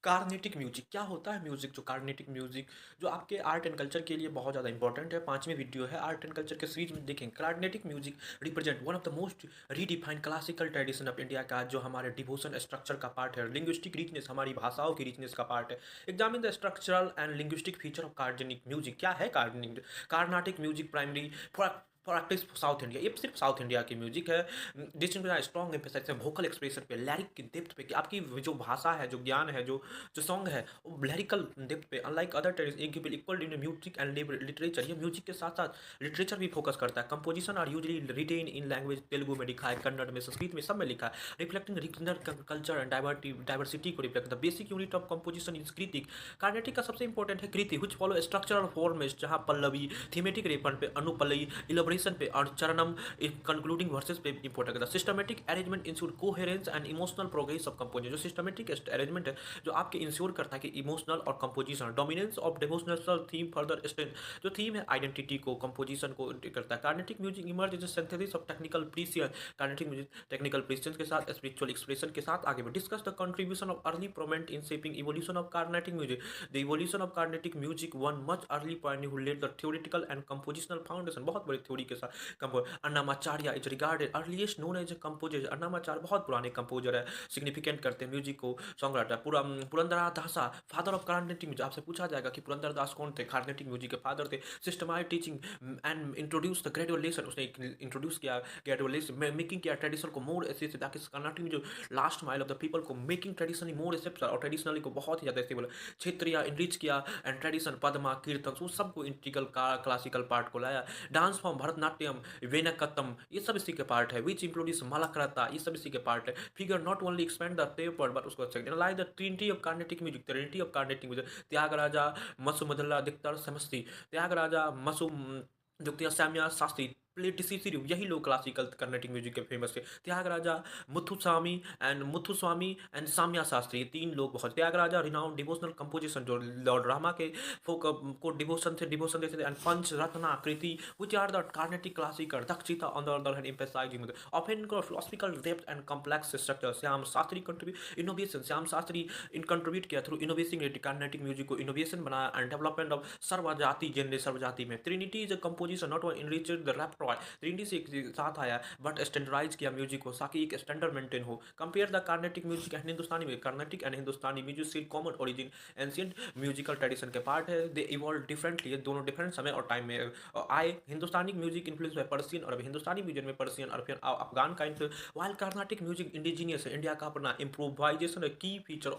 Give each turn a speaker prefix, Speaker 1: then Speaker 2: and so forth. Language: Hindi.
Speaker 1: कार्नेटिक म्यूजिक क्या होता है? म्यूजिक जो कार्नेटिक म्यूजिक जो आपके आर्ट एंड कल्चर के लिए बहुत ज़्यादा इंपॉर्टेंट है। पांचवी वीडियो है आर्ट एंड कल्चर के सीरीज में देखें। Carnatic music represent one of the most redefined classical tradition of India का जो हमारे डिवोशन स्ट्रक्चर का पार्ट है। लिंग्विस्टिक रिचनेस हमारी भाषाओं की रिचनेस का पार्ट है। Examine the structural and linguistic feature of Carnatic music. क्या है Carnatic music? Primary practice south India, ये सिर्फ साउथ इंडिया की म्यूजिक है। डिस्टिंग स्ट्रॉन्ग एम्फेसाइज है वोकल एक्सप्रेशन पे, लिरिक की डेप्थ पे कि आपकी जो भाषा है, जो ज्ञान है, जो जो सॉन्ग है वो लिरिकल डेप्थ पे। Unlike other tradition equal in music and literature, ये म्यूजिक के साथ साथ लिटरेचर भी फोकस करता है। Composition are usually written in language, Telugu में लिखा है, कन्नड़ में, संस्कृत में, सब में लिखा है। Reflecting regional culture and diversity को reflect. The basic unit of composition is kriti. Carnatic का सबसे इंपॉर्टेंट है kriti, which follow structural format, जहाँ पल्लवी थीमेटिक रेपन पे, अनुपल्लवी इलेबोरेशन पे और चरणम कंक्लूडिंग वर्सेस पे इंपॉर्टेंट है। Systematic arrangement ensure coherence and emotional progress of composition. जो सिस्टमेटिक अरेंजमेंट है जो आपके इंश्योर करता है कि इमोशनल और composition dominance of devotional theme further strength. जो थीम है आइडेंटिटी को, कंपोजिशन को करता है। Carnatic music emerge as synthesis of technical precision. Carnatic music technical precision के साथ स्पिरिचुअल एक्सप्रेशन के साथ आगे बढ़। Discuss the contribution of early prominent in shaping evolution of Carnatic music. The evolution of Carnatic music one much early point who led the theoretical and compositional foundation. बहुत बड़ी थ्योरी के साथ Annamacharya is regarded earliest known as A composer. Annamacharya बहुत पुराने कंपोजर है, सिग्निफिकेंट करते हैं म्यूजिक को, सॉन्ग राइटर। पूरा Purandaradasa father of Carnatic music. आपसे पूछा जाएगा कि पुरंदरदास कौन थे? कार्नेटिक म्यूजिक के फादर थे। Systematise teaching and introduce the graduation, उसने इंट्रोड्यूस किया ग्रेजुअलेशन, मेकिंग किया ट्रेडिशन को मोर एसेस, ताकि कर्नाटक में जो last mile of the people को मेकिंग ट्रेडिशनली मोर एक्सेप्ट और ट्रेडिशनली को बहुत ही ज़्यादा स्टेबल क्षेत्रीय इनरिच किया एंड ट्रेडिशन पद्मा कीर्तन वो सबको इंटीग्रल क्लासिकल पार्ट को लाया। डांस फॉर्म भरतनाट्यम, वेनकतम, ये सब इसी के पार्ट है। विच इंक्लूडिस मलाक्रता, ये सब इसी के पार्ट है। Figure not only expand the taper but उसको like the trinity of Carnatic music, trinity of Carnatic music. Tyagaraja मसुमदल्ला दिक्तर समस्ती, त्यागराजा मसु जुक्तिया श्याम्या शास्त्री प्लेटिसी, यही लोग क्लासिकल कर्नाटिक म्यूजिक के फेमस थे। त्यागराजा, मुथुस्वामी एंड साम्या शास्त्री, ये तीन लोग बहुत। त्यागराजा रिनाउंड डिवोशनल कंपोजिशन, जो लॉर्ड रामा के फोक को डिवोशन देते थे। And Pancha Ratna kriti which are the Carnatic classical. Dikshitar on the other hand emphasising often philosophical depth and complex structure. Shyam Shastri contribute innovation, Shyam Shastri in contribute किया थ्रू इनोवेशन कार्नेटिक म्यूजिक को इनोवेशन बनाया and development of sarvajati genre sarvajati में। Trinity is a composition not one enriched the rap trinity से एक साथ आया बट स्टैंडर्डाइज किया म्यूजिक को ताकि एक स्टैंडर्ड मेंटेन हो। Compare the Carnatic music and Hindustani music. Carnatic and Hindustani music से common origin ancient musical tradition के पार्ट है। दे इवॉल्व डिफरेंटली, दोनों डिफरेंट समय और टाइम में आए। Hindustani music influence by Persian और हिंदुस्तानी म्यूजिक में पर्शियन और फिर अफगान का influence. While Carnatic music indigenous है, इंडिया का अपना इम्प्रोवाइजेशन की फीचर